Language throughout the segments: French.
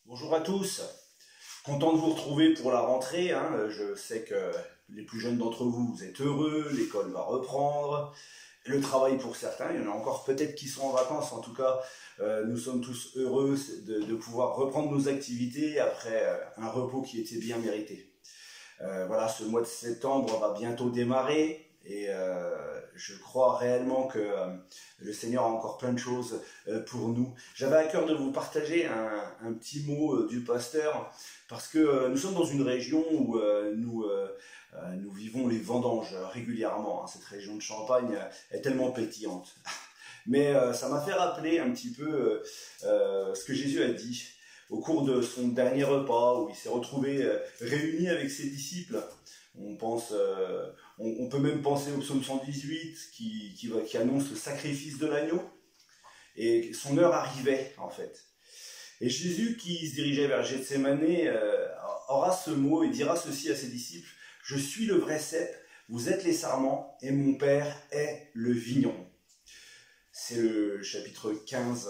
Bonjour à tous, content de vous retrouver pour la rentrée. Je sais que les plus jeunes d'entre vous, vous êtes heureux, l'école va reprendre, le travail pour certains, il y en a encore peut-être qui sont en vacances. En tout cas, nous sommes tous heureux de pouvoir reprendre nos activités après un repos qui était bien mérité. Voilà, ce mois de septembre va bientôt démarrer et je crois réellement que le Seigneur a encore plein de choses pour nous. J'avais à cœur de vous partager un petit mot du pasteur parce que nous sommes dans une région où nous vivons les vendanges régulièrement. Cette région de Champagne est tellement pétillante. Mais ça m'a fait rappeler un petit peu ce que Jésus a dit au cours de son dernier repas, où il s'est retrouvé réuni avec ses disciples. On peut même penser au psaume 118 qui annonce le sacrifice de l'agneau. Et son heure arrivait, en fait. Et Jésus, qui se dirigeait vers Gethsémane, aura ce mot et dira ceci à ses disciples: « Je suis le vrai cep, vous êtes les sarments, et mon Père est le vigneron. » C'est le chapitre 15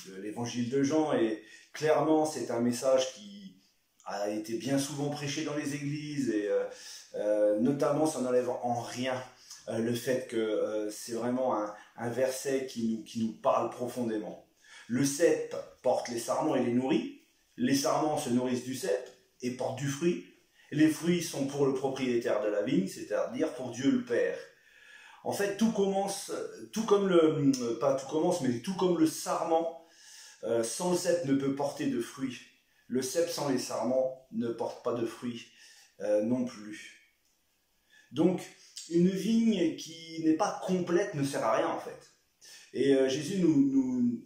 de l'évangile de Jean, et clairement, c'est un message qui a été bien souvent prêché dans les églises, et notamment, ça n'enlève en rien le fait que c'est vraiment un verset qui nous parle profondément. Le cep porte les sarments et les nourrit. Les sarments se nourrissent du cep et portent du fruit. Les fruits sont pour le propriétaire de la vigne, c'est-à-dire pour Dieu le Père. En fait, tout comme le sarment, sans le cep ne peut porter de fruits. Le cep sans les sarments ne porte pas de fruits non plus. Donc, une vigne qui n'est pas complète ne sert à rien en fait. Et Jésus nous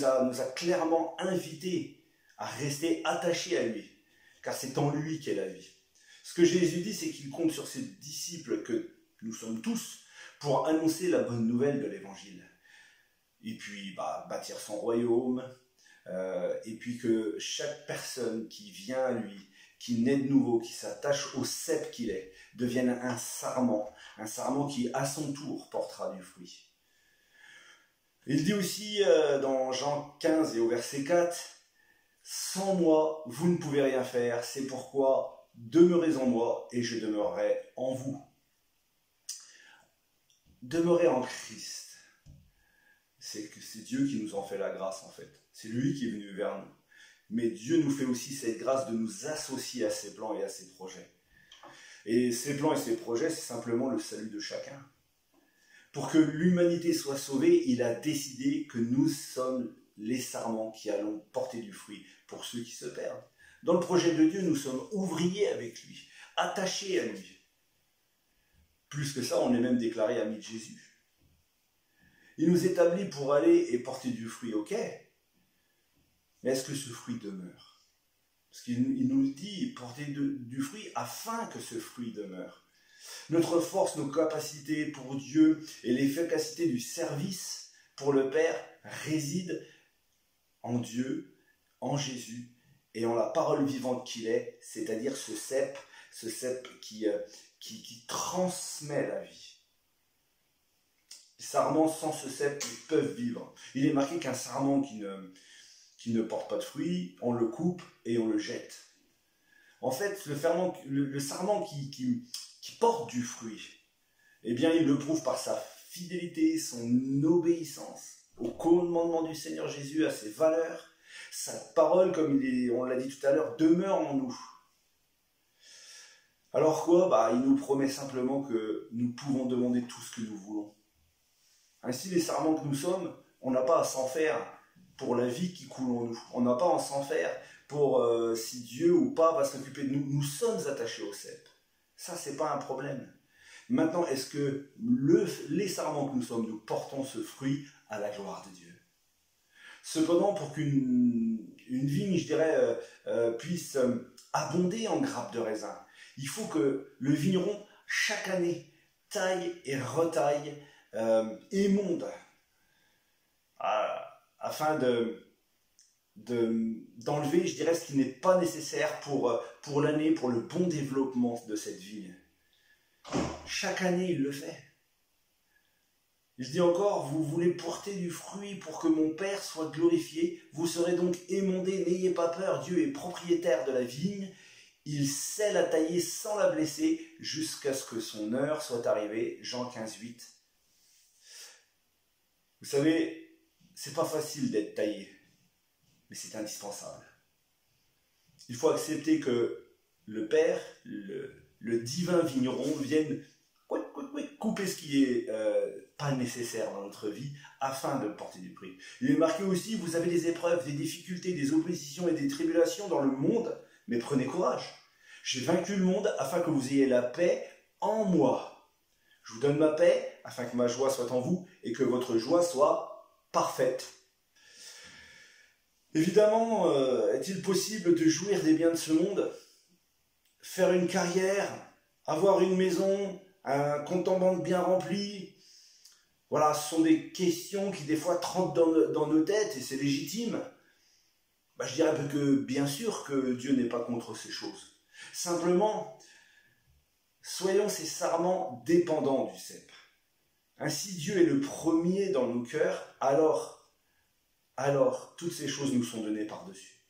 a clairement invités à rester attachés à lui, car c'est en lui qu'est la vie. Ce que Jésus dit, c'est qu'il compte sur ses disciples, que nous sommes tous, pour annoncer la bonne nouvelle de l'évangile. Et puis bâtir son royaume, et puis que chaque personne qui vient à lui, qui naît de nouveau, qui s'attache au cep qu'il est, devienne un sarment qui à son tour portera du fruit. Il dit aussi dans Jean 15 et au verset 4, « Sans moi, vous ne pouvez rien faire, c'est pourquoi demeurez en moi et je demeurerai en vous. » Demeurer en Christ, c'est Dieu qui nous en fait la grâce en fait. C'est lui qui est venu vers nous. Mais Dieu nous fait aussi cette grâce de nous associer à ses plans et à ses projets. Et ces plans et ces projets, c'est simplement le salut de chacun. Pour que l'humanité soit sauvée, il a décidé que nous sommes les sarments qui allons porter du fruit pour ceux qui se perdent. Dans le projet de Dieu, nous sommes ouvriers avec lui, attachés à lui. Plus que ça, on est même déclaré amis de Jésus. Il nous établit pour aller et porter du fruit, ok. Mais est-ce que ce fruit demeure? Parce qu'il nous dit, porter du fruit afin que ce fruit demeure. Notre force, nos capacités pour Dieu et l'efficacité du service pour le Père résident en Dieu, en Jésus et en la parole vivante qu'il est, c'est-à-dire ce cep qui transmet la vie. Les sarments sans ce cep peuvent vivre. Il est marqué qu'un sarment qui ne porte pas de fruits, on le coupe et on le jette. En fait, le sarment qui porte du fruit, eh bien, il le prouve par sa fidélité, son obéissance au commandement du Seigneur Jésus, à ses valeurs. Sa parole, comme on l'a dit tout à l'heure, demeure en nous. Alors quoi? Il nous promet simplement que nous pouvons demander tout ce que nous voulons. Ainsi, les sarments que nous sommes, on n'a pas à s'en faire pour la vie qui coule en nous. On n'a pas à s'en faire pour si Dieu ou pas va s'occuper de nous. Nous sommes attachés au cep. Ça, c'est pas un problème. Maintenant, est-ce que les sarments que nous sommes, nous portons ce fruit à la gloire de Dieu? Cependant, pour qu'une vigne, je dirais, puisse abonder en grappes de raisin, il faut que le vigneron, chaque année, taille et retaille, émonde, afin d'enlever, je dirais, ce qui n'est pas nécessaire pour l'année, pour le bon développement de cette vigne. Chaque année, il le fait. Je dis encore, vous voulez porter du fruit pour que mon Père soit glorifié. Vous serez donc émondés, n'ayez pas peur. Dieu est propriétaire de la vigne. Il sait la tailler sans la blesser jusqu'à ce que son heure soit arrivée. Jean 15, 8. Vous savez, c'est pas facile d'être taillé, mais c'est indispensable. Il faut accepter que le Père, le divin vigneron, vienne couper ce qui est pas nécessaire dans notre vie afin de porter du fruit. Il est marqué aussi, vous avez des épreuves, des difficultés, des oppositions et des tribulations dans le monde, mais prenez courage. J'ai vaincu le monde afin que vous ayez la paix en moi. Je vous donne ma paix afin que ma joie soit en vous et que votre joie soit parfaite. Évidemment, est-il possible de jouir des biens de ce monde, faire une carrière, avoir une maison, un compte en banque bien rempli? Voilà, ce sont des questions qui des fois trottent dans nos têtes et c'est légitime. Je dirais que bien sûr que Dieu n'est pas contre ces choses. Simplement, soyons ces sarments dépendants du cep. Ainsi Dieu est le premier dans nos cœurs, alors toutes ces choses nous sont données par-dessus.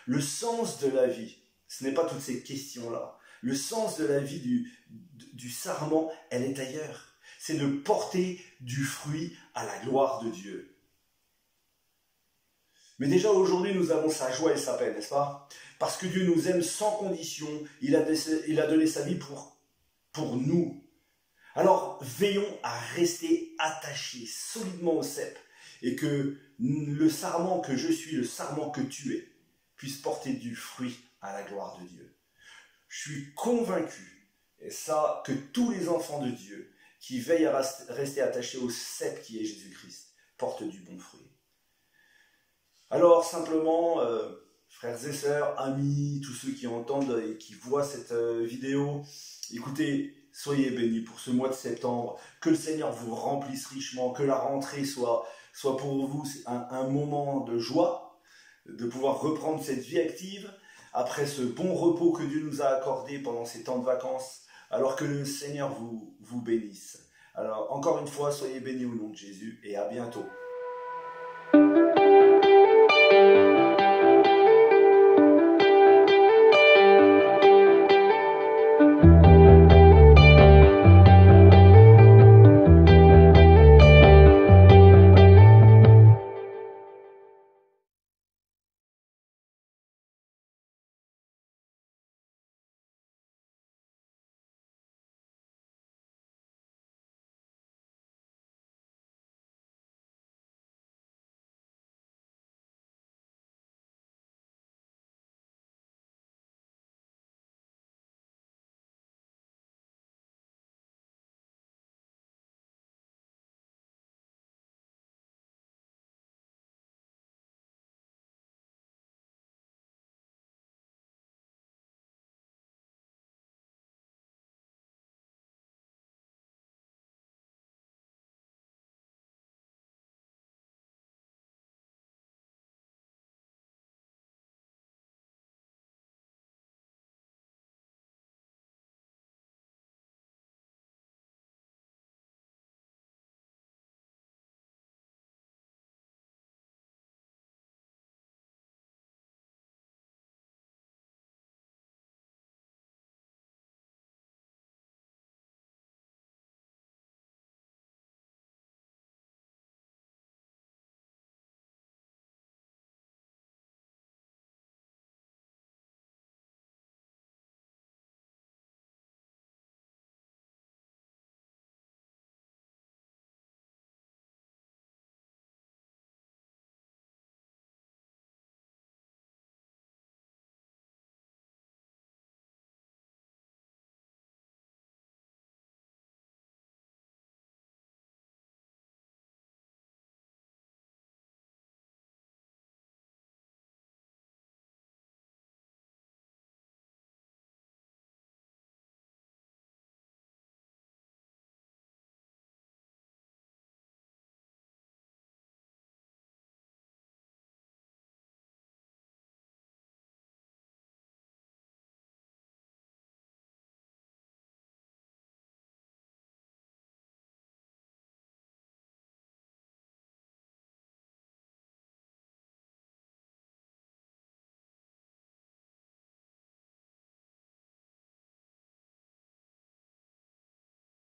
Le sens de la vie, ce n'est pas toutes ces questions-là. Le sens de la vie du sarment, elle est ailleurs. C'est de porter du fruit à la gloire de Dieu. Mais déjà aujourd'hui, nous avons sa joie et sa paix, n'est-ce pas? Parce que Dieu nous aime sans condition. Il a donné sa vie pour nous. Alors, veillons à rester attachés solidement au cep et que le sarment que je suis, le sarment que tu es, puisse porter du fruit à la gloire de Dieu. Je suis convaincu, et ça, que tous les enfants de Dieu qui veillent à rester attachés au cep qui est Jésus-Christ portent du bon fruit. Alors, simplement, frères et sœurs, amis, tous ceux qui entendent et qui voient cette vidéo, écoutez, soyez bénis pour ce mois de septembre, que le Seigneur vous remplisse richement, que la rentrée soit pour vous un moment de joie, de pouvoir reprendre cette vie active, après ce bon repos que Dieu nous a accordé pendant ces temps de vacances, alors que le Seigneur vous bénisse. Alors, encore une fois, soyez bénis au nom de Jésus et à bientôt.